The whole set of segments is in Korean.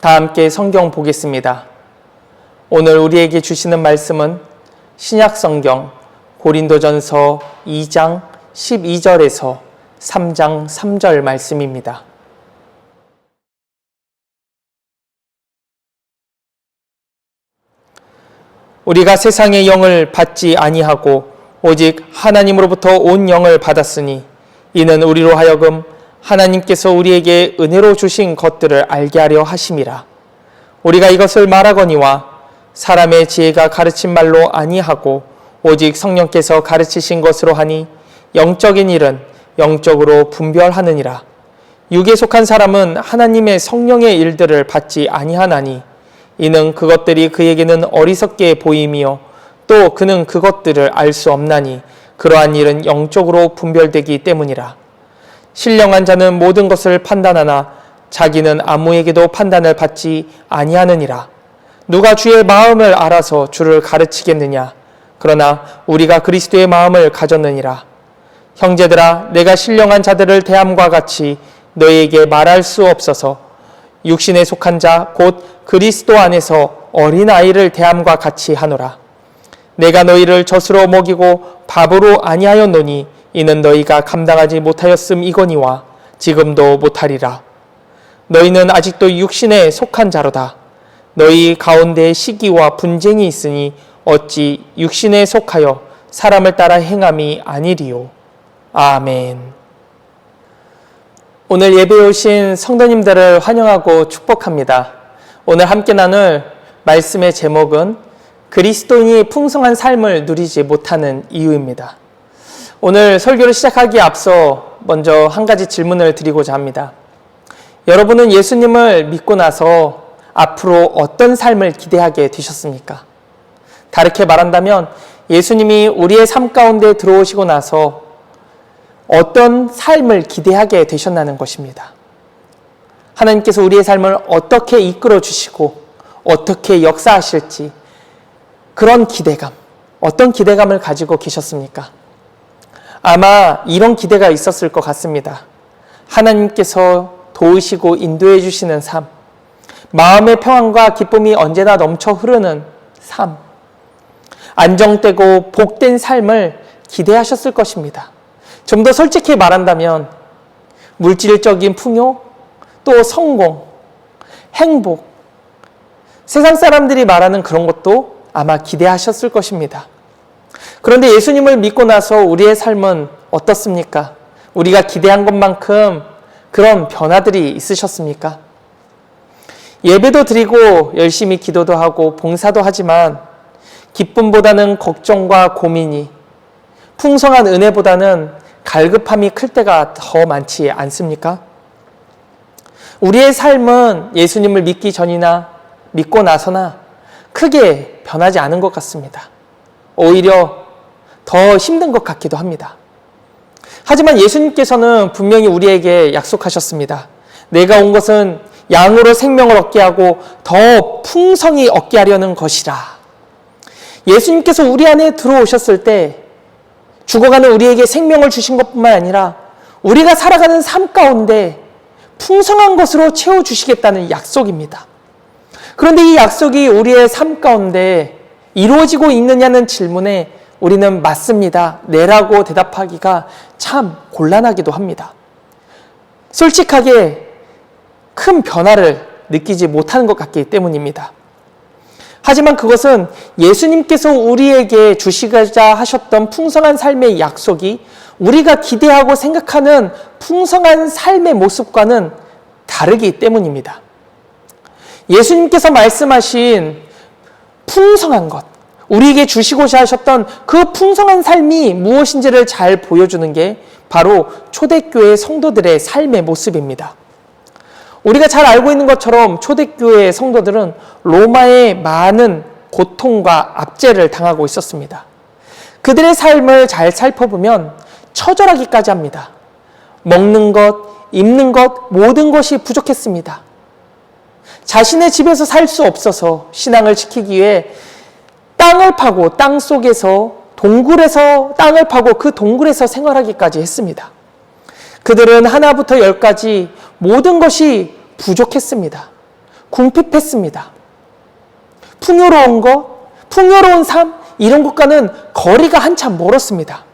다 함께 성경 보겠습니다. 오늘 우리에게 주시는 말씀은 신약성경 고린도전서 2장 12절에서 3장 3절 말씀입니다. 우리가 세상의 영을 받지 아니하고 오직 하나님으로부터 온 영을 받았으니 이는 우리로 하여금 하나님께서 우리에게 은혜로 주신 것들을 알게 하려 하심이라. 우리가 이것을 말하거니와 사람의 지혜가 가르친 말로 아니하고 오직 성령께서 가르치신 것으로 하니 영적인 일은 영적으로 분별하느니라. 육에 속한 사람은 하나님의 성령의 일들을 받지 아니하나니 이는 그것들이 그에게는 어리석게 보임이요 또 그는 그것들을 알 수 없나니 그러한 일은 영적으로 분별되기 때문이라. 신령한 자는 모든 것을 판단하나 자기는 아무에게도 판단을 받지 아니하느니라. 누가 주의 마음을 알아서 주를 가르치겠느냐? 그러나 우리가 그리스도의 마음을 가졌느니라. 형제들아, 내가 신령한 자들을 대함과 같이 너희에게 말할 수 없어서 육신에 속한 자 곧 그리스도 안에서 어린아이를 대함과 같이 하노라. 내가 너희를 젖으로 먹이고 밥으로 아니하였노니 이는 너희가 감당하지 못하였음이거니와 지금도 못하리라. 너희는 아직도 육신에 속한 자로다. 너희 가운데 시기와 분쟁이 있으니 어찌 육신에 속하여 사람을 따라 행함이 아니리요. 아멘. 오늘 예배에 오신 성도님들을 환영하고 축복합니다. 오늘 함께 나눌 말씀의 제목은 그리스도인이 풍성한 삶을 누리지 못하는 이유입니다. 오늘 설교를 시작하기에 앞서 먼저 한 가지 질문을 드리고자 합니다. 여러분은 예수님을 믿고 나서 앞으로 어떤 삶을 기대하게 되셨습니까? 다르게 말한다면 예수님이 우리의 삶 가운데 들어오시고 나서 어떤 삶을 기대하게 되셨다는 것입니다. 하나님께서 우리의 삶을 어떻게 이끌어 주시고 어떻게 역사하실지 그런 기대감, 어떤 기대감을 가지고 계셨습니까? 아마 이런 기대가 있었을 것 같습니다. 하나님께서 도우시고 인도해 주시는 삶, 마음의 평안과 기쁨이 언제나 넘쳐 흐르는 삶, 안정되고 복된 삶을 기대하셨을 것입니다. 좀 더 솔직히 말한다면 물질적인 풍요, 또 성공, 행복, 세상 사람들이 말하는 그런 것도 아마 기대하셨을 것입니다. 그런데 예수님을 믿고 나서 우리의 삶은 어떻습니까? 우리가 기대한 것만큼 그런 변화들이 있으셨습니까? 예배도 드리고 열심히 기도도 하고 봉사도 하지만 기쁨보다는 걱정과 고민이, 풍성한 은혜보다는 갈급함이 클 때가 더 많지 않습니까? 우리의 삶은 예수님을 믿기 전이나 믿고 나서나 크게 변하지 않은 것 같습니다. 오히려 더 힘든 것 같기도 합니다. 하지만 예수님께서는 분명히 우리에게 약속하셨습니다. 내가 온 것은 양으로 생명을 얻게 하고 더 풍성히 얻게 하려는 것이라. 예수님께서 우리 안에 들어오셨을 때 죽어가는 우리에게 생명을 주신 것뿐만 아니라 우리가 살아가는 삶 가운데 풍성한 것으로 채워주시겠다는 약속입니다. 그런데 이 약속이 우리의 삶 가운데 이루어지고 있느냐는 질문에 우리는 맞습니다, 네라고 대답하기가 참 곤란하기도 합니다. 솔직하게 큰 변화를 느끼지 못하는 것 같기 때문입니다. 하지만 그것은 예수님께서 우리에게 주시고자 하셨던 풍성한 삶의 약속이 우리가 기대하고 생각하는 풍성한 삶의 모습과는 다르기 때문입니다. 예수님께서 말씀하신 풍성한 것, 우리에게 주시고자 하셨던 그 풍성한 삶이 무엇인지를 잘 보여주는 게 바로 초대교회 성도들의 삶의 모습입니다. 우리가 잘 알고 있는 것처럼 초대교회 성도들은 로마의 많은 고통과 압제를 당하고 있었습니다. 그들의 삶을 잘 살펴보면 처절하기까지 합니다. 먹는 것, 입는 것, 모든 것이 부족했습니다. 자신의 집에서 살 수 없어서 신앙을 지키기 위해 땅을 파고 땅 속에서 동굴에서 땅을 파고 그 동굴에서 생활하기까지 했습니다. 그들은 하나부터 열까지 모든 것이 부족했습니다. 궁핍했습니다. 풍요로운 것, 풍요로운 삶, 이런 것과는 거리가 한참 멀었습니다.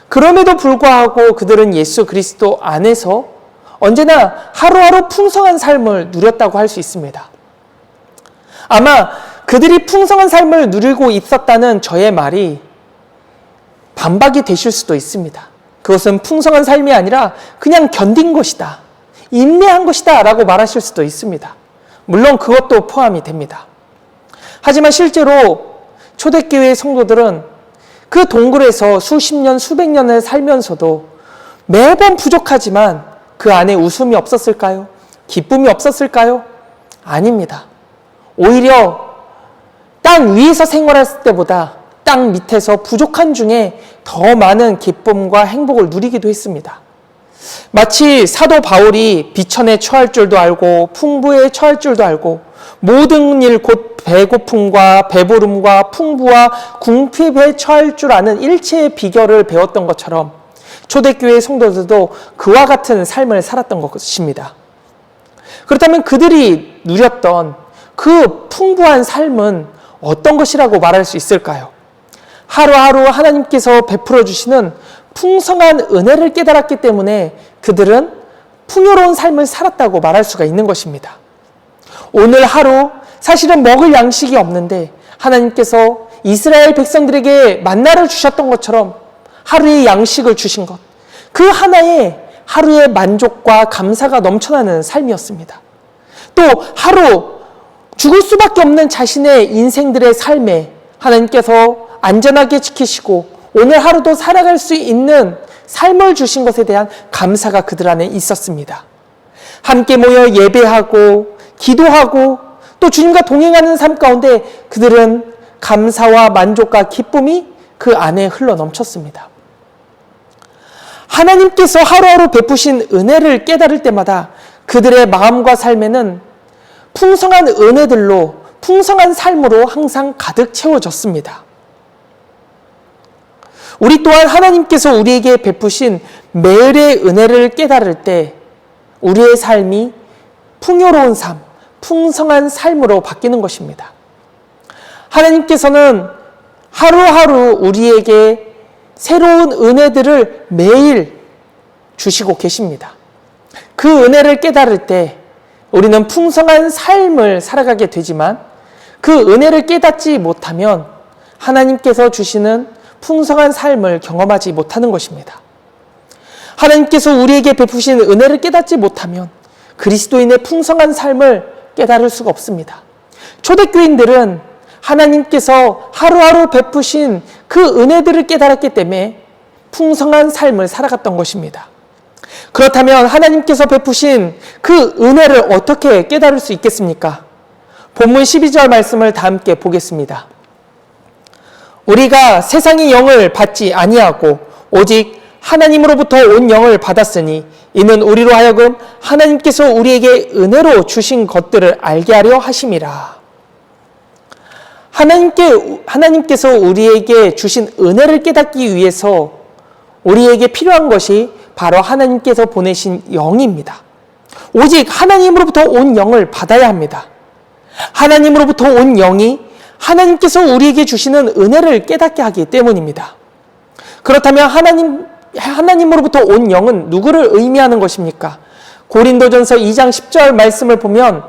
그럼에도 불구하고 그들은 예수 그리스도 안에서 언제나 하루하루 풍성한 삶을 누렸다고 할 수 있습니다. 아마 그들이 풍성한 삶을 누리고 있었다는 저의 말이 반박이 되실 수도 있습니다. 그것은 풍성한 삶이 아니라 그냥 견딘 것이다, 인내한 것이다 라고 말하실 수도 있습니다. 물론 그것도 포함이 됩니다. 하지만 실제로 초대교회의 성도들은 그 동굴에서 수십 년, 수백 년을 살면서도 매번 부족하지만 그 안에 웃음이 없었을까요? 기쁨이 없었을까요? 아닙니다. 오히려 땅 위에서 생활했을 때보다 땅 밑에서 부족한 중에 더 많은 기쁨과 행복을 누리기도 했습니다. 마치 사도 바울이 비천에 처할 줄도 알고 풍부에 처할 줄도 알고 모든 일 곧 배고픔과 배부름과 풍부와 궁핍에 처할 줄 아는 일체의 비결을 배웠던 것처럼 초대교회 성도들도 그와 같은 삶을 살았던 것입니다. 그렇다면 그들이 누렸던 그 풍부한 삶은 어떤 것이라고 말할 수 있을까요? 하루하루 하나님께서 베풀어 주시는 풍성한 은혜를 깨달았기 때문에 그들은 풍요로운 삶을 살았다고 말할 수가 있는 것입니다. 오늘 하루 사실은 먹을 양식이 없는데 하나님께서 이스라엘 백성들에게 만나를 주셨던 것처럼 하루의 양식을 주신 것, 그 하나에 하루의 만족과 감사가 넘쳐나는 삶이었습니다. 또 하루 죽을 수밖에 없는 자신의 인생들의 삶에 하나님께서 안전하게 지키시고 오늘 하루도 살아갈 수 있는 삶을 주신 것에 대한 감사가 그들 안에 있었습니다. 함께 모여 예배하고 기도하고 또 주님과 동행하는 삶 가운데 그들은 감사와 만족과 기쁨이 그 안에 흘러 넘쳤습니다. 하나님께서 하루하루 베푸신 은혜를 깨달을 때마다 그들의 마음과 삶에는 풍성한 은혜들로 풍성한 삶으로 항상 가득 채워졌습니다. 우리 또한 하나님께서 우리에게 베푸신 매일의 은혜를 깨달을 때 우리의 삶이 풍요로운 삶, 풍성한 삶으로 바뀌는 것입니다. 하나님께서는 하루하루 우리에게 새로운 은혜들을 매일 주시고 계십니다. 그 은혜를 깨달을 때 우리는 풍성한 삶을 살아가게 되지만 그 은혜를 깨닫지 못하면 하나님께서 주시는 풍성한 삶을 경험하지 못하는 것입니다. 하나님께서 우리에게 베푸신 은혜를 깨닫지 못하면 그리스도인의 풍성한 삶을 깨달을 수가 없습니다. 초대교인들은 하나님께서 하루하루 베푸신 그 은혜들을 깨달았기 때문에 풍성한 삶을 살아갔던 것입니다. 그렇다면 하나님께서 베푸신 그 은혜를 어떻게 깨달을 수 있겠습니까? 본문 12절 말씀을 다 함께 보겠습니다. 우리가 세상의 영을 받지 아니하고 오직 하나님으로부터 온 영을 받았으니 이는 우리로 하여금 하나님께서 우리에게 은혜로 주신 것들을 알게 하려 하심이라. 하나님께서 우리에게 주신 은혜를 깨닫기 위해서 우리에게 필요한 것이 바로 하나님께서 보내신 영입니다. 오직 하나님으로부터 온 영을 받아야 합니다. 하나님으로부터 온 영이 하나님께서 우리에게 주시는 은혜를 깨닫게 하기 때문입니다. 그렇다면 하나님으로부터 온 영은 누구를 의미하는 것입니까? 고린도전서 2장 10절 말씀을 보면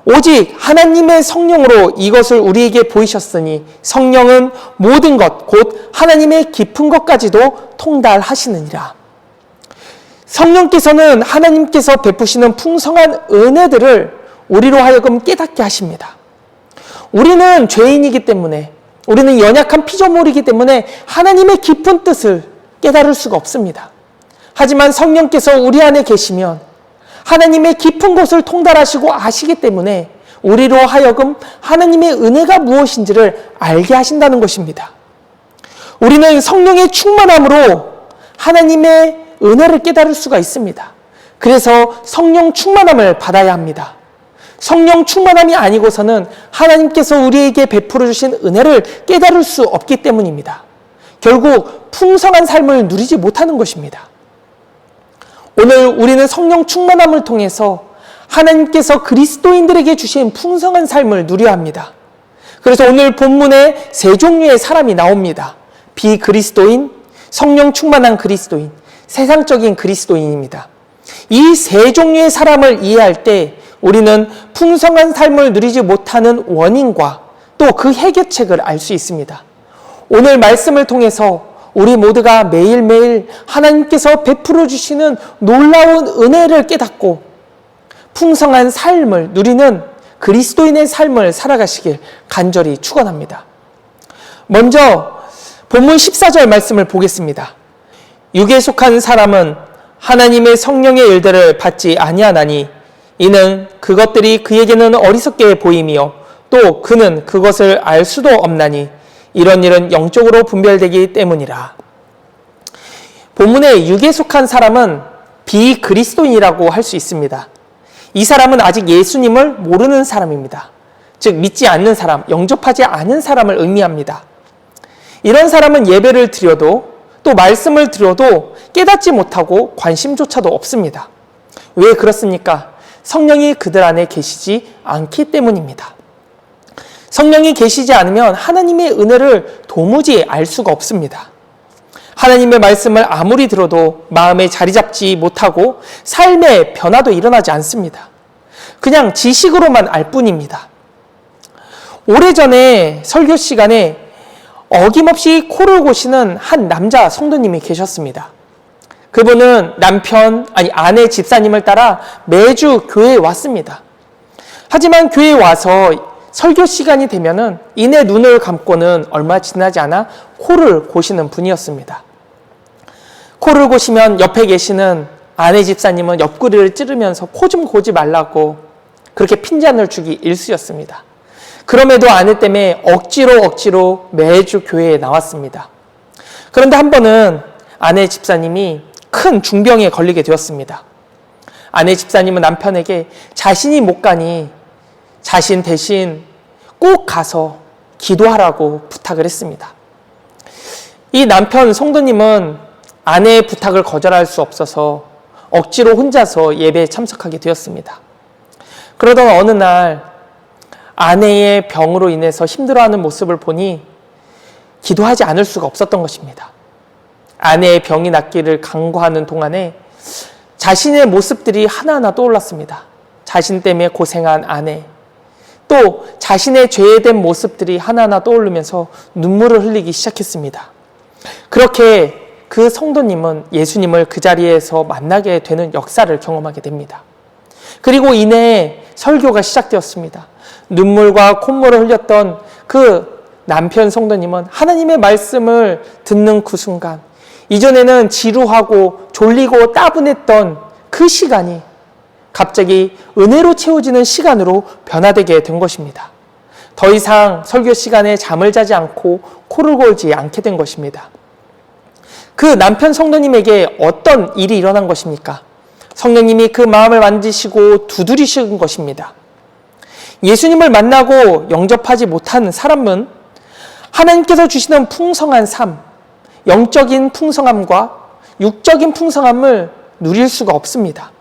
오직 하나님의 성령으로 이것을 우리에게 보이셨으니 성령은 모든 것 곧 하나님의 깊은 것까지도 통달하시느니라. 성령께서는 하나님께서 베푸시는 풍성한 은혜들을 우리로 하여금 깨닫게 하십니다. 우리는 죄인이기 때문에 우리는 연약한 피조물이기 때문에 하나님의 깊은 뜻을 깨달을 수가 없습니다. 하지만 성령께서 우리 안에 계시면 하나님의 깊은 곳을 통달하시고 아시기 때문에 우리로 하여금 하나님의 은혜가 무엇인지를 알게 하신다는 것입니다. 우리는 성령의 충만함으로 하나님의 은혜를 깨달을 수가 있습니다. 그래서 성령 충만함을 받아야 합니다. 성령 충만함이 아니고서는 하나님께서 우리에게 베풀어 주신 은혜를 깨달을 수 없기 때문입니다. 결국 풍성한 삶을 누리지 못하는 것입니다. 오늘 우리는 성령 충만함을 통해서 하나님께서 그리스도인들에게 주신 풍성한 삶을 누려야 합니다. 그래서 오늘 본문에 세 종류의 사람이 나옵니다. 비그리스도인, 성령 충만한 그리스도인, 세상적인 그리스도인입니다. 이 세 종류의 사람을 이해할 때 우리는 풍성한 삶을 누리지 못하는 원인과 또 그 해결책을 알 수 있습니다. 오늘 말씀을 통해서 우리 모두가 매일매일 하나님께서 베풀어 주시는 놀라운 은혜를 깨닫고 풍성한 삶을 누리는 그리스도인의 삶을 살아가시길 간절히 축원합니다. 먼저 본문 14절 말씀을 보겠습니다. 육에 속한 사람은 하나님의 성령의 일들을 받지 아니하나니 이는 그것들이 그에게는 어리석게 보임이요 또 그는 그것을 알 수도 없나니 이런 일은 영적으로 분별되기 때문이라. 본문에 육에 속한 사람은 비그리스도인이라고 할 수 있습니다. 이 사람은 아직 예수님을 모르는 사람입니다. 즉 믿지 않는 사람, 영접하지 않은 사람을 의미합니다. 이런 사람은 예배를 드려도 또 말씀을 들어도 깨닫지 못하고 관심조차도 없습니다. 왜 그렇습니까? 성령이 그들 안에 계시지 않기 때문입니다. 성령이 계시지 않으면 하나님의 은혜를 도무지 알 수가 없습니다. 하나님의 말씀을 아무리 들어도 마음에 자리 잡지 못하고 삶의 변화도 일어나지 않습니다. 그냥 지식으로만 알 뿐입니다. 오래전에 설교 시간에 어김없이 코를 고시는 한 남자 성도님이 계셨습니다. 그분은 아내 집사님을 따라 매주 교회에 왔습니다. 하지만 교회에 와서 설교 시간이 되면은 이내 눈을 감고는 얼마 지나지 않아 코를 고시는 분이었습니다. 코를 고시면 옆에 계시는 아내 집사님은 옆구리를 찌르면서 코 좀 고지 말라고 그렇게 핀잔을 주기 일쑤였습니다. 그럼에도 아내 때문에 억지로 매주 교회에 나왔습니다. 그런데 한 번은 아내 집사님이 큰 중병에 걸리게 되었습니다. 아내 집사님은 남편에게 자신이 못 가니 자신 대신 꼭 가서 기도하라고 부탁을 했습니다. 이 남편 성도님은 아내의 부탁을 거절할 수 없어서 억지로 혼자서 예배에 참석하게 되었습니다. 그러던 어느 날 아내의 병으로 인해서 힘들어하는 모습을 보니 기도하지 않을 수가 없었던 것입니다. 아내의 병이 낫기를 간구하는 동안에 자신의 모습들이 하나하나 떠올랐습니다. 자신 때문에 고생한 아내, 또 자신의 죄된 모습들이 하나하나 떠오르면서 눈물을 흘리기 시작했습니다. 그렇게 그 성도님은 예수님을 그 자리에서 만나게 되는 역사를 경험하게 됩니다. 그리고 이내 설교가 시작되었습니다. 눈물과 콧물을 흘렸던 그 남편 성도님은 하나님의 말씀을 듣는 그 순간, 이전에는 지루하고 졸리고 따분했던 그 시간이 갑자기 은혜로 채워지는 시간으로 변화되게 된 것입니다. 더 이상 설교 시간에 잠을 자지 않고 코를 골지 않게 된 것입니다. 그 남편 성도님에게 어떤 일이 일어난 것입니까? 성령님이 그 마음을 만지시고 두드리신 것입니다. 예수님을 만나고 영접하지 못한 사람은 하나님께서 주시는 풍성한 삶, 영적인 풍성함과 육적인 풍성함을 누릴 수가 없습니다.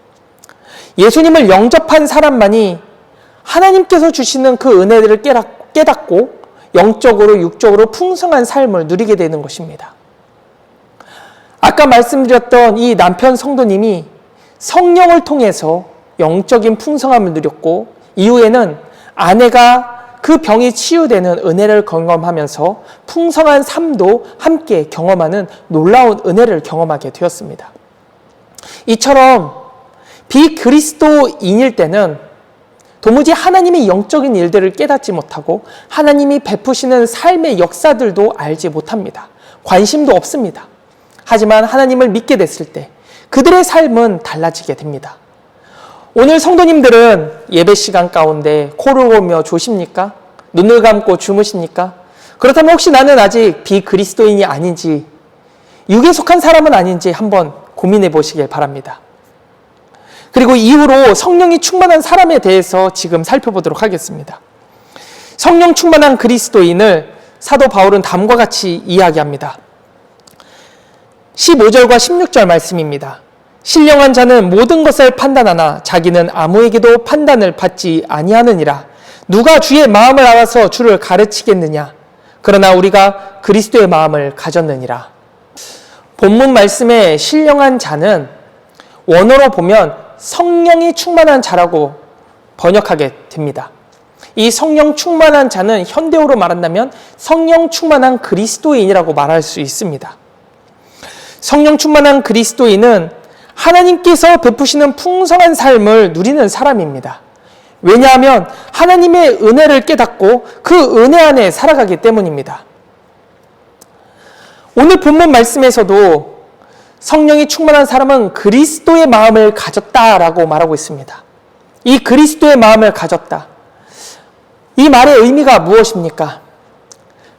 예수님을 영접한 사람만이 하나님께서 주시는 그 은혜들을 깨닫고 영적으로 육적으로 풍성한 삶을 누리게 되는 것입니다. 아까 말씀드렸던 이 남편 성도님이 성령을 통해서 영적인 풍성함을 누렸고 이후에는 아내가 그 병이 치유되는 은혜를 경험하면서 풍성한 삶도 함께 경험하는 놀라운 은혜를 경험하게 되었습니다. 이처럼 비그리스도인일 때는 도무지 하나님의 영적인 일들을 깨닫지 못하고 하나님이 베푸시는 삶의 역사들도 알지 못합니다. 관심도 없습니다. 하지만 하나님을 믿게 됐을 때 그들의 삶은 달라지게 됩니다. 오늘 성도님들은 예배 시간 가운데 코를 골며 조십니까? 눈을 감고 주무십니까? 그렇다면 혹시 나는 아직 비그리스도인이 아닌지, 육에 속한 사람은 아닌지 한번 고민해 보시길 바랍니다. 그리고 이후로 성령이 충만한 사람에 대해서 지금 살펴보도록 하겠습니다. 성령 충만한 그리스도인을 사도 바울은 다음과 같이 이야기합니다. 15절과 16절 말씀입니다. 신령한 자는 모든 것을 판단하나 자기는 아무에게도 판단을 받지 아니하느니라. 누가 주의 마음을 알아서 주를 가르치겠느냐? 그러나 우리가 그리스도의 마음을 가졌느니라. 본문 말씀의 신령한 자는 원어로 보면 성령이 충만한 자라고 번역하게 됩니다. 이 성령 충만한 자는 현대어로 말한다면 성령 충만한 그리스도인이라고 말할 수 있습니다. 성령 충만한 그리스도인은 하나님께서 베푸시는 풍성한 삶을 누리는 사람입니다. 왜냐하면 하나님의 은혜를 깨닫고 그 은혜 안에 살아가기 때문입니다. 오늘 본문 말씀에서도 성령이 충만한 사람은 그리스도의 마음을 가졌다라고 말하고 있습니다. 이 그리스도의 마음을 가졌다. 이 말의 의미가 무엇입니까?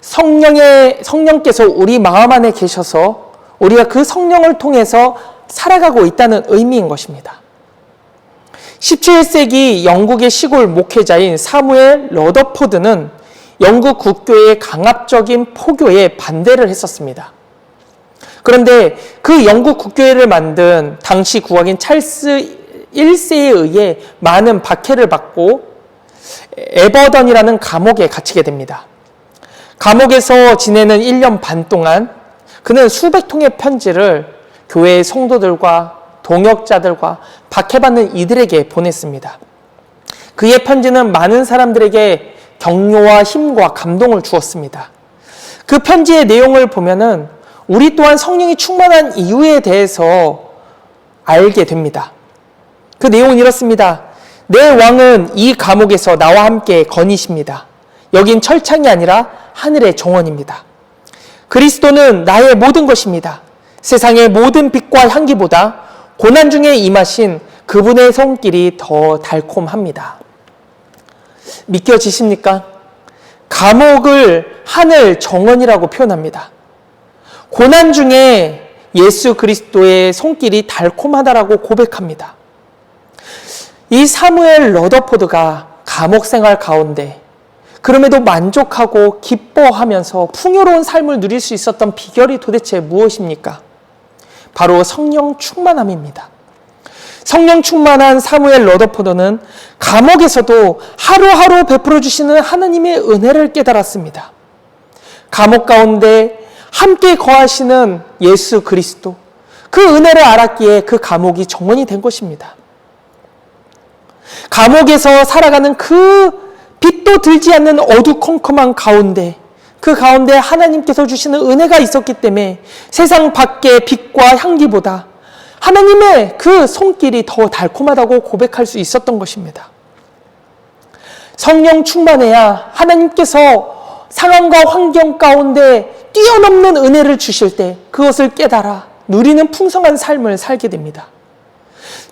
성령께서 우리 마음 안에 계셔서 우리가 그 성령을 통해서 살아가고 있다는 의미인 것입니다. 17세기 영국의 시골 목회자인 사무엘 러더포드는 영국 국교의 강압적인 포교에 반대를 했었습니다. 그런데 그 영국 국교회를 만든 당시 국왕인 찰스 1세에 의해 많은 박해를 받고 에버던이라는 감옥에 갇히게 됩니다. 감옥에서 지내는 1년 반 동안 그는 수백 통의 편지를 교회의 성도들과 동역자들과 박해받는 이들에게 보냈습니다. 그의 편지는 많은 사람들에게 격려와 힘과 감동을 주었습니다. 그 편지의 내용을 보면은 우리 또한 성령이 충만한 이유에 대해서 알게 됩니다. 그 내용은 이렇습니다. 내 왕은 이 감옥에서 나와 함께 거니십니다. 여긴 철창이 아니라 하늘의 정원입니다. 그리스도는 나의 모든 것입니다. 세상의 모든 빛과 향기보다 고난 중에 임하신 그분의 손길이 더 달콤합니다. 믿겨지십니까? 감옥을 하늘 정원이라고 표현합니다. 고난 중에 예수 그리스도의 손길이 달콤하다라고 고백합니다. 이 사무엘 러더포드가 감옥 생활 가운데 그럼에도 만족하고 기뻐하면서 풍요로운 삶을 누릴 수 있었던 비결이 도대체 무엇입니까? 바로 성령 충만함입니다. 성령 충만한 사무엘 러더포드는 감옥에서도 하루하루 베풀어 주시는 하나님의 은혜를 깨달았습니다. 감옥 가운데 함께 거하시는 예수 그리스도, 그 은혜를 알았기에 그 감옥이 정원이 된 것입니다. 감옥에서 살아가는 그 빛도 들지 않는 어두컴컴한 가운데, 그 가운데 하나님께서 주시는 은혜가 있었기 때문에 세상 밖의 빛과 향기보다 하나님의 그 손길이 더 달콤하다고 고백할 수 있었던 것입니다. 성령 충만해야 하나님께서 상황과 환경 가운데 뛰어넘는 은혜를 주실 때 그것을 깨달아 누리는 풍성한 삶을 살게 됩니다.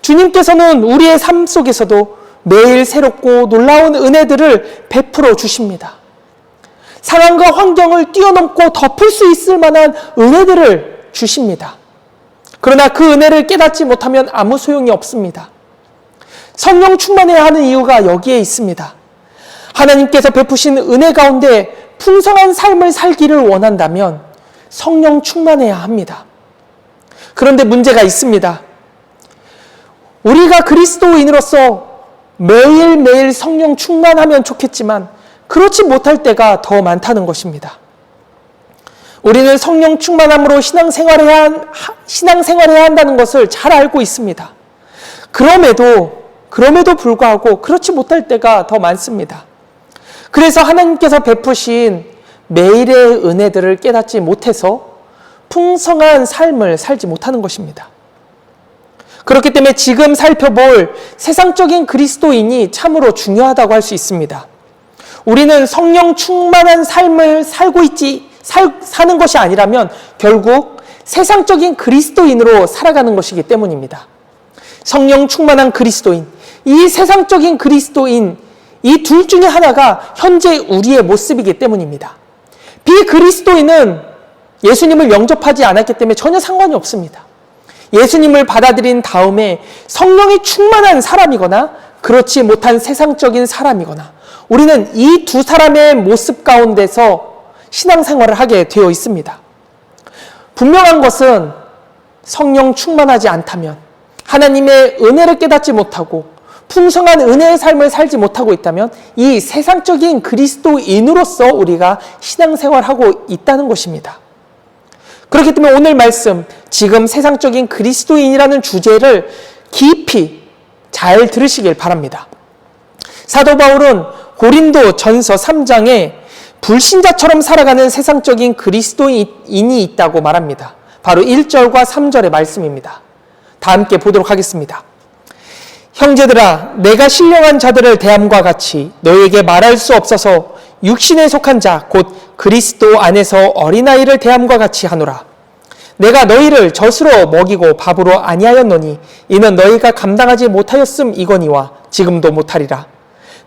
주님께서는 우리의 삶 속에서도 매일 새롭고 놀라운 은혜들을 베풀어 주십니다. 상황과 환경을 뛰어넘고 덮을 수 있을 만한 은혜들을 주십니다. 그러나 그 은혜를 깨닫지 못하면 아무 소용이 없습니다. 성령 충만해야 하는 이유가 여기에 있습니다. 하나님께서 베푸신 은혜 가운데 풍성한 삶을 살기를 원한다면 성령 충만해야 합니다. 그런데 문제가 있습니다. 우리가 그리스도인으로서 매일매일 성령 충만하면 좋겠지만 그렇지 못할 때가 더 많다는 것입니다. 우리는 성령 충만함으로 신앙생활해야 한다는 것을 잘 알고 있습니다. 그럼에도 불구하고 그렇지 못할 때가 더 많습니다. 그래서 하나님께서 베푸신 매일의 은혜들을 깨닫지 못해서 풍성한 삶을 살지 못하는 것입니다. 그렇기 때문에 지금 살펴볼 세상적인 그리스도인이 참으로 중요하다고 할 수 있습니다. 우리는 성령 충만한 삶을 사는 것이 아니라면 결국 세상적인 그리스도인으로 살아가는 것이기 때문입니다. 성령 충만한 그리스도인, 이 세상적인 그리스도인, 이 둘 중에 하나가 현재 우리의 모습이기 때문입니다. 비그리스도인은 예수님을 영접하지 않았기 때문에 전혀 상관이 없습니다. 예수님을 받아들인 다음에 성령이 충만한 사람이거나 그렇지 못한 세상적인 사람이거나 우리는 이 두 사람의 모습 가운데서 신앙생활을 하게 되어 있습니다. 분명한 것은 성령 충만하지 않다면 하나님의 은혜를 깨닫지 못하고 풍성한 은혜의 삶을 살지 못하고 있다면 이 세상적인 그리스도인으로서 우리가 신앙생활하고 있다는 것입니다. 그렇기 때문에 오늘 말씀, 지금 세상적인 그리스도인이라는 주제를 깊이 잘 들으시길 바랍니다. 사도 바울은 고린도 전서 3장에 불신자처럼 살아가는 세상적인 그리스도인이 있다고 말합니다. 바로 1절과 3절의 말씀입니다. 다 함께 보도록 하겠습니다. 형제들아, 내가 신령한 자들을 대함과 같이 너희에게 말할 수 없어서 육신에 속한 자, 곧 그리스도 안에서 어린아이를 대함과 같이 하노라. 내가 너희를 젖으로 먹이고 밥으로 아니하였노니 이는 너희가 감당하지 못하였음이거니와 지금도 못하리라.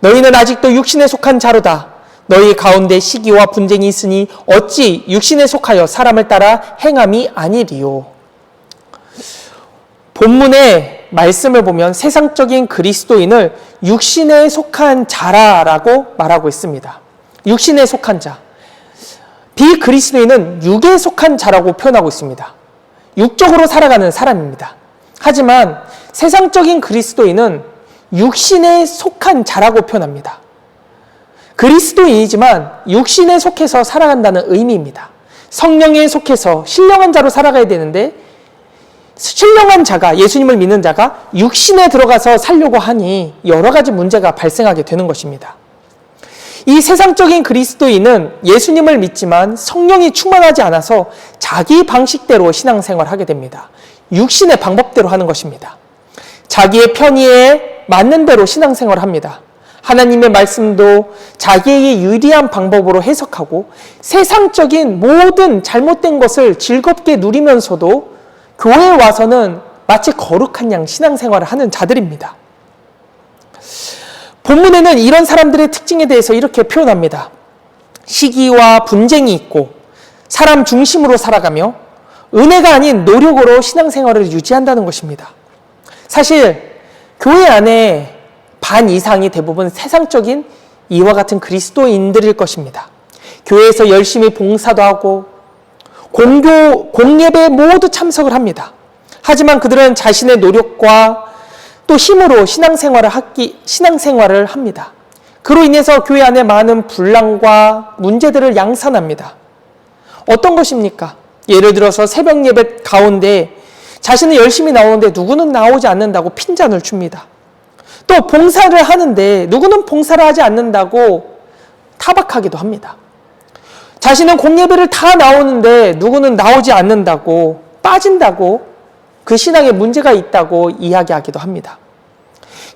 너희는 아직도 육신에 속한 자로다. 너희 가운데 시기와 분쟁이 있으니 어찌 육신에 속하여 사람을 따라 행함이 아니리요. 본문의 말씀을 보면 세상적인 그리스도인을 육신에 속한 자라라고 말하고 있습니다. 육신에 속한 자. 비그리스도인은 육에 속한 자라고 표현하고 있습니다. 육적으로 살아가는 사람입니다. 하지만 세상적인 그리스도인은 육신에 속한 자라고 표현합니다. 그리스도인이지만 육신에 속해서 살아간다는 의미입니다. 성령에 속해서 신령한 자로 살아가야 되는데 신령한 자가, 예수님을 믿는 자가 육신에 들어가서 살려고 하니 여러 가지 문제가 발생하게 되는 것입니다. 이 세상적인 그리스도인은 예수님을 믿지만 성령이 충만하지 않아서 자기 방식대로 신앙생활을 하게 됩니다. 육신의 방법대로 하는 것입니다. 자기의 편의에 맞는 대로 신앙생활을 합니다. 하나님의 말씀도 자기에게 유리한 방법으로 해석하고 세상적인 모든 잘못된 것을 즐겁게 누리면서도 교회에 와서는 마치 거룩한 양 신앙생활을 하는 자들입니다. 본문에는 이런 사람들의 특징에 대해서 이렇게 표현합니다. 시기와 분쟁이 있고 사람 중심으로 살아가며 은혜가 아닌 노력으로 신앙생활을 유지한다는 것입니다. 사실 교회 안에 반 이상이 대부분 세상적인 이와 같은 그리스도인들일 것입니다. 교회에서 열심히 봉사도 하고 공예배에 모두 참석을 합니다. 하지만 그들은 자신의 노력과 또 힘으로 신앙생활을 합니다. 그로 인해서 교회 안에 많은 분란과 문제들을 양산합니다. 어떤 것입니까? 예를 들어서 새벽 예배 가운데 자신은 열심히 나오는데 누구는 나오지 않는다고 핀잔을 줍니다. 또 봉사를 하는데 누구는 봉사를 하지 않는다고 타박하기도 합니다. 자신은 공예배를 다 나오는데 누구는 나오지 않는다고 빠진다고 그 신앙에 문제가 있다고 이야기하기도 합니다.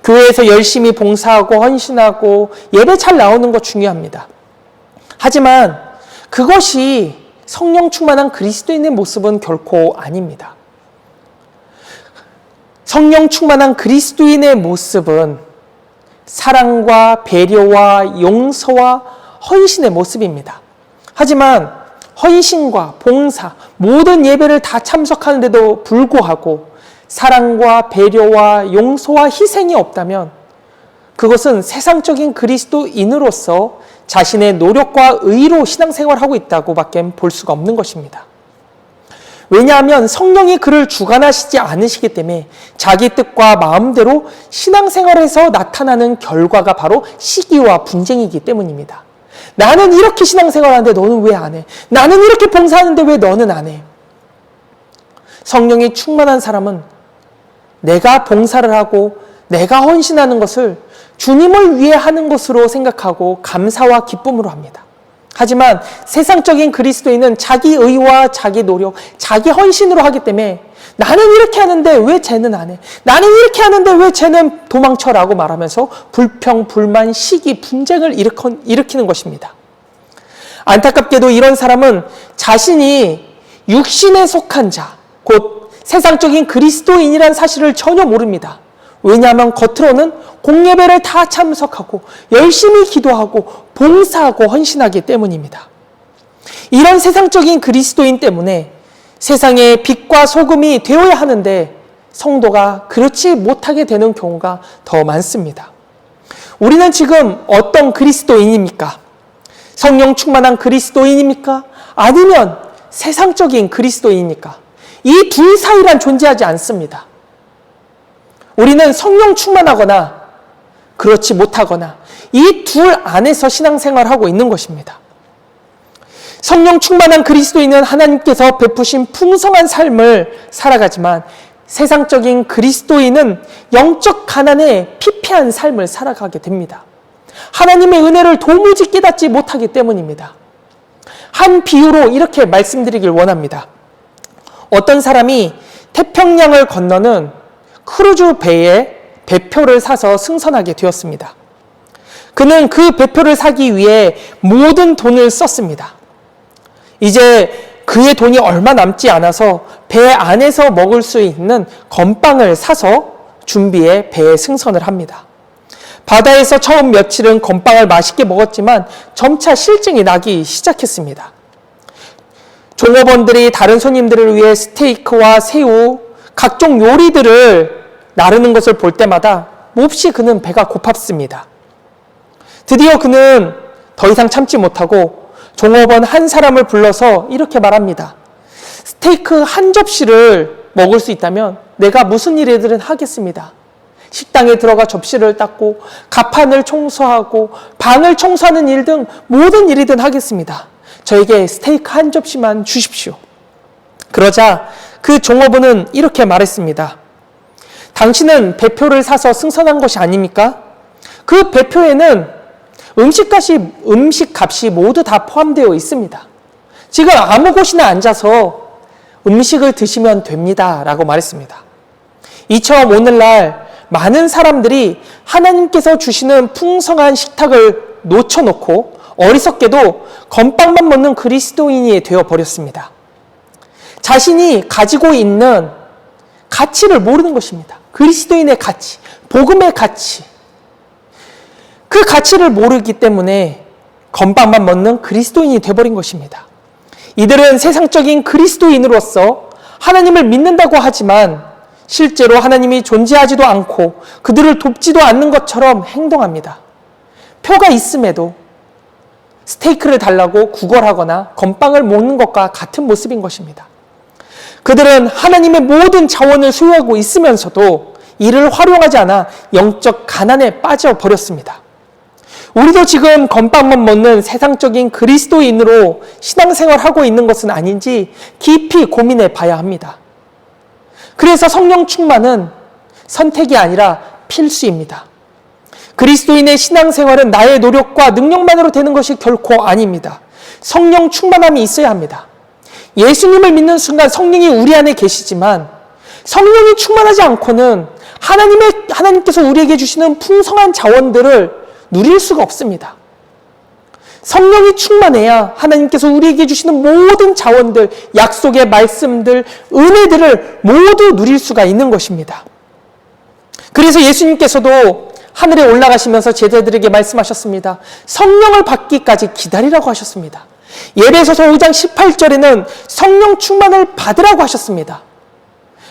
교회에서 열심히 봉사하고 헌신하고 예배 잘 나오는 것 중요합니다. 하지만 그것이 성령 충만한 그리스도인의 모습은 결코 아닙니다. 성령 충만한 그리스도인의 모습은 사랑과 배려와 용서와 헌신의 모습입니다. 하지만 헌신과 봉사, 모든 예배를 다 참석하는데도 불구하고 사랑과 배려와 용서와 희생이 없다면 그것은 세상적인 그리스도인으로서 자신의 노력과 의로 신앙생활하고 있다고밖에 볼 수가 없는 것입니다. 왜냐하면 성령이 그를 주관하시지 않으시기 때문에 자기 뜻과 마음대로 신앙생활에서 나타나는 결과가 바로 시기와 분쟁이기 때문입니다. 나는 이렇게 신앙생활하는데 너는 왜 안 해? 나는 이렇게 봉사하는데 왜 너는 안 해? 성령이 충만한 사람은 내가 봉사를 하고 내가 헌신하는 것을 주님을 위해 하는 것으로 생각하고 감사와 기쁨으로 합니다. 하지만 세상적인 그리스도인은 자기 의와 자기 노력, 자기 헌신으로 하기 때문에 나는 이렇게 하는데 왜 쟤는 안 해? 나는 이렇게 하는데 왜 쟤는 도망쳐라고 말하면서 불평, 불만, 시기, 분쟁을 일으키는 것입니다. 안타깝게도 이런 사람은 자신이 육신에 속한 자, 곧 세상적인 그리스도인이라는 사실을 전혀 모릅니다. 왜냐하면 겉으로는 공예배를 다 참석하고 열심히 기도하고 봉사하고 헌신하기 때문입니다. 이런 세상적인 그리스도인 때문에 세상의 빛과 소금이 되어야 하는데 성도가 그렇지 못하게 되는 경우가 더 많습니다. 우리는 지금 어떤 그리스도인입니까? 성령 충만한 그리스도인입니까? 아니면 세상적인 그리스도인입니까? 이 둘 사이란 존재하지 않습니다. 우리는 성령 충만하거나 그렇지 못하거나 이 둘 안에서 신앙생활하고 있는 것입니다. 성령 충만한 그리스도인은 하나님께서 베푸신 풍성한 삶을 살아가지만 세상적인 그리스도인은 영적 가난에 피폐한 삶을 살아가게 됩니다. 하나님의 은혜를 도무지 깨닫지 못하기 때문입니다. 한 비유로 이렇게 말씀드리길 원합니다. 어떤 사람이 태평양을 건너는 크루즈 배에 배표를 사서 승선하게 되었습니다. 그는 그 배표를 사기 위해 모든 돈을 썼습니다. 이제 그의 돈이 얼마 남지 않아서 배 안에서 먹을 수 있는 건빵을 사서 준비해 배에 승선을 합니다. 바다에서 처음 며칠은 건빵을 맛있게 먹었지만 점차 실증이 나기 시작했습니다. 종업원들이 다른 손님들을 위해 스테이크와 새우, 각종 요리들을 나르는 것을 볼 때마다 몹시 그는 배가 고팠습니다. 드디어 그는 더 이상 참지 못하고 종업원 한 사람을 불러서 이렇게 말합니다. 스테이크 한 접시를 먹을 수 있다면 내가 무슨 일이든 하겠습니다. 식당에 들어가 접시를 닦고 가판을 청소하고 방을 청소하는 일 등 모든 일이든 하겠습니다. 저에게 스테이크 한 접시만 주십시오. 그러자 그 종업원은 이렇게 말했습니다. 당신은 배표를 사서 승선한 것이 아닙니까? 그 배표에는 음식값이 모두 다 포함되어 있습니다. 지금 아무 곳이나 앉아서 음식을 드시면 됩니다. 라고 말했습니다. 이처럼 오늘날 많은 사람들이 하나님께서 주시는 풍성한 식탁을 놓쳐놓고 어리석게도 건빵만 먹는 그리스도인이 되어버렸습니다. 자신이 가지고 있는 가치를 모르는 것입니다. 그리스도인의 가치, 복음의 가치. 그 가치를 모르기 때문에 건빵만 먹는 그리스도인이 되어버린 것입니다. 이들은 세상적인 그리스도인으로서 하나님을 믿는다고 하지만 실제로 하나님이 존재하지도 않고 그들을 돕지도 않는 것처럼 행동합니다. 표가 있음에도 스테이크를 달라고 구걸하거나 건빵을 먹는 것과 같은 모습인 것입니다. 그들은 하나님의 모든 자원을 소유하고 있으면서도 이를 활용하지 않아 영적 가난에 빠져버렸습니다. 우리도 지금 건빵만 먹는 세상적인 그리스도인으로 신앙생활하고 있는 것은 아닌지 깊이 고민해 봐야 합니다. 그래서 성령 충만은 선택이 아니라 필수입니다. 그리스도인의 신앙생활은 나의 노력과 능력만으로 되는 것이 결코 아닙니다. 성령 충만함이 있어야 합니다. 예수님을 믿는 순간 성령이 우리 안에 계시지만 성령이 충만하지 않고는 하나님께서 우리에게 주시는 풍성한 자원들을 누릴 수가 없습니다. 성령이 충만해야 하나님께서 우리에게 주시는 모든 자원들, 약속의 말씀들, 은혜들을 모두 누릴 수가 있는 것입니다. 그래서 예수님께서도 하늘에 올라가시면서 제자들에게 말씀하셨습니다. 성령을 받기까지 기다리라고 하셨습니다. 예배소서 5장 18절에는 성령 충만을 받으라고 하셨습니다.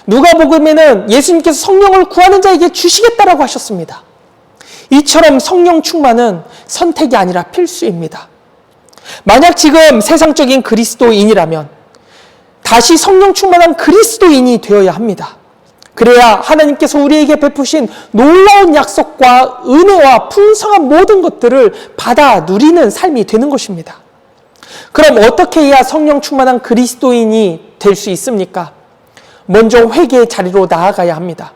누가복음에는 예수님께서 성령을 구하는 자에게 주시겠다라고 하셨습니다. 이처럼 성령 충만은 선택이 아니라 필수입니다. 만약 지금 세상적인 그리스도인이라면 다시 성령 충만한 그리스도인이 되어야 합니다. 그래야 하나님께서 우리에게 베푸신 놀라운 약속과 은혜와 풍성한 모든 것들을 받아 누리는 삶이 되는 것입니다. 그럼 어떻게 해야 성령 충만한 그리스도인이 될 수 있습니까? 먼저 회개의 자리로 나아가야 합니다.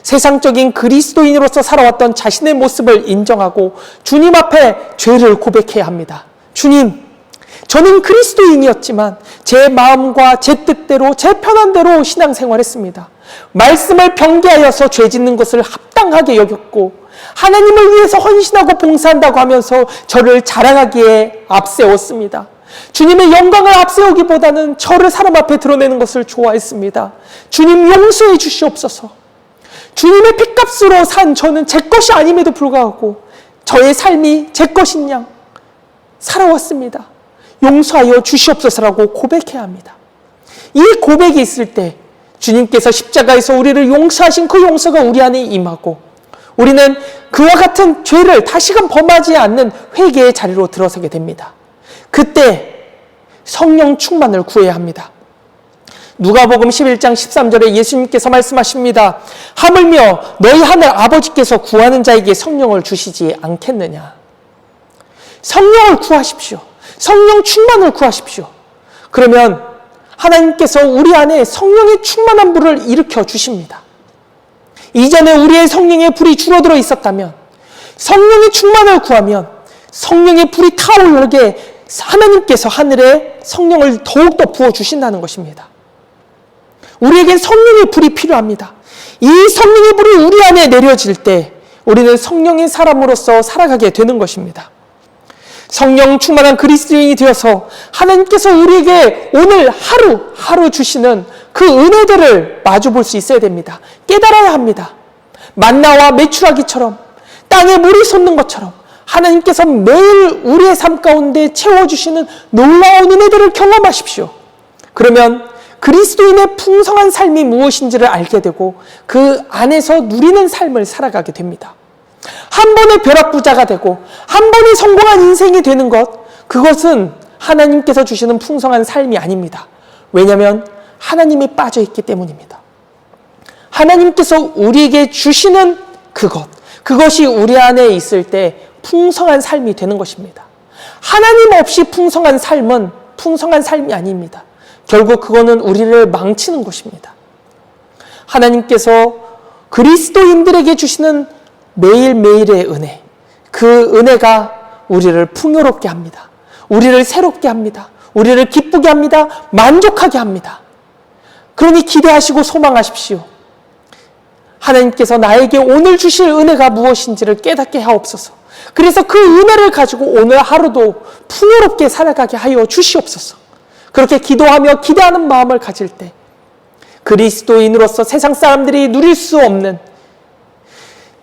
세상적인 그리스도인으로서 살아왔던 자신의 모습을 인정하고 주님 앞에 죄를 고백해야 합니다. 주님, 저는 그리스도인이었지만 제 마음과 제 뜻대로 제 편한 대로 신앙생활했습니다. 말씀을 변개하여서 죄 짓는 것을 합당하게 여겼고 하나님을 위해서 헌신하고 봉사한다고 하면서 저를 자랑하기에 앞세웠습니다. 주님의 영광을 앞세우기보다는 저를 사람 앞에 드러내는 것을 좋아했습니다. 주님 용서해 주시옵소서. 주님의 핏값으로 산 저는 제 것이 아님에도 불구하고 저의 삶이 제 것인 양 살아왔습니다. 용서하여 주시옵소서라고 고백해야 합니다. 이 고백이 있을 때 주님께서 십자가에서 우리를 용서하신 그 용서가 우리 안에 임하고 우리는 그와 같은 죄를 다시금 범하지 않는 회개의 자리로 들어서게 됩니다. 그때 성령 충만을 구해야 합니다. 누가복음 11장 13절에 예수님께서 말씀하십니다. 하물며 너희 하늘 아버지께서 구하는 자에게 성령을 주시지 않겠느냐. 성령을 구하십시오. 성령 충만을 구하십시오. 그러면 하나님께서 우리 안에 성령의 충만한 불을 일으켜 주십니다. 이전에 우리의 성령의 불이 줄어들어 있었다면, 성령의 충만을 구하면 성령의 불이 타오르게 하나님께서 하늘에 성령을 더욱더 부어주신다는 것입니다. 우리에겐 성령의 불이 필요합니다. 이 성령의 불이 우리 안에 내려질 때 우리는 성령의 사람으로서 살아가게 되는 것입니다. 성령 충만한 그리스도인이 되어서 하나님께서 우리에게 오늘 하루 주시는 그 은혜들을 마주볼 수 있어야 됩니다. 깨달아야 합니다. 만나와 메추라기처럼 땅에 물이 솟는 것처럼 하나님께서 매일 우리의 삶 가운데 채워주시는 놀라운 은혜들을 경험하십시오. 그러면 그리스도인의 풍성한 삶이 무엇인지를 알게 되고 그 안에서 누리는 삶을 살아가게 됩니다. 한 번의 벼락부자가 되고 한 번의 성공한 인생이 되는 것, 그것은 하나님께서 주시는 풍성한 삶이 아닙니다. 왜냐하면 하나님이 빠져있기 때문입니다. 하나님께서 우리에게 주시는 그것이 우리 안에 있을 때 풍성한 삶이 되는 것입니다. 하나님 없이 풍성한 삶은 풍성한 삶이 아닙니다. 결국 그거는 우리를 망치는 것입니다. 하나님께서 그리스도인들에게 주시는 매일매일의 은혜, 그 은혜가 우리를 풍요롭게 합니다. 우리를 새롭게 합니다. 우리를 기쁘게 합니다. 만족하게 합니다. 그러니 기대하시고 소망하십시오. 하나님께서 나에게 오늘 주실 은혜가 무엇인지를 깨닫게 하옵소서. 그래서 그 은혜를 가지고 오늘 하루도 풍요롭게 살아가게 하여 주시옵소서. 그렇게 기도하며 기대하는 마음을 가질 때 그리스도인으로서 세상 사람들이 누릴 수 없는,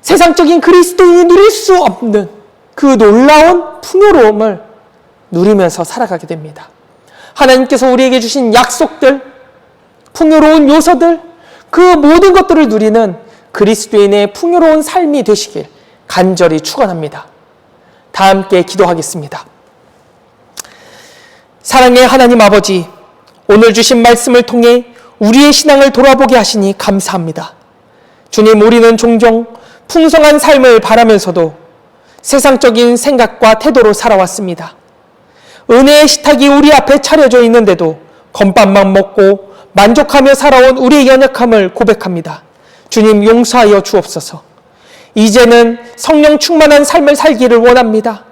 세상적인 그리스도인이 누릴 수 없는 그 놀라운 풍요로움을 누리면서 살아가게 됩니다. 하나님께서 우리에게 주신 약속들, 풍요로운 요소들, 그 모든 것들을 누리는 그리스도인의 풍요로운 삶이 되시길 간절히 축원합니다. 다 함께 기도하겠습니다. 사랑의 하나님 아버지, 오늘 주신 말씀을 통해 우리의 신앙을 돌아보게 하시니 감사합니다. 주님, 우리는 종종 풍성한 삶을 바라면서도 세상적인 생각과 태도로 살아왔습니다. 은혜의 식탁이 우리 앞에 차려져 있는데도 건밥만 먹고 만족하며 살아온 우리의 연약함을 고백합니다. 주님, 용서하여 주옵소서. 이제는 성령 충만한 삶을 살기를 원합니다.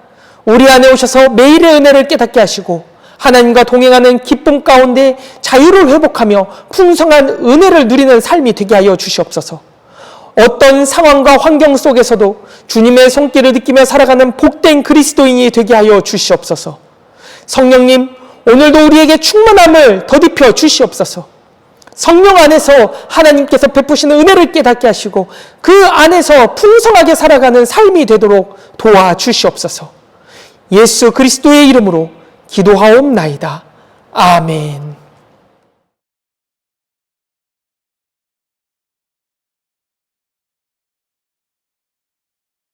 우리 안에 오셔서 매일의 은혜를 깨닫게 하시고 하나님과 동행하는 기쁨 가운데 자유를 회복하며 풍성한 은혜를 누리는 삶이 되게 하여 주시옵소서. 어떤 상황과 환경 속에서도 주님의 손길을 느끼며 살아가는 복된 그리스도인이 되게 하여 주시옵소서. 성령님, 오늘도 우리에게 충만함을 덧입혀 주시옵소서. 성령 안에서 하나님께서 베푸시는 은혜를 깨닫게 하시고 그 안에서 풍성하게 살아가는 삶이 되도록 도와주시옵소서. 예수 그리스도의 이름으로 기도하옵나이다. 아멘.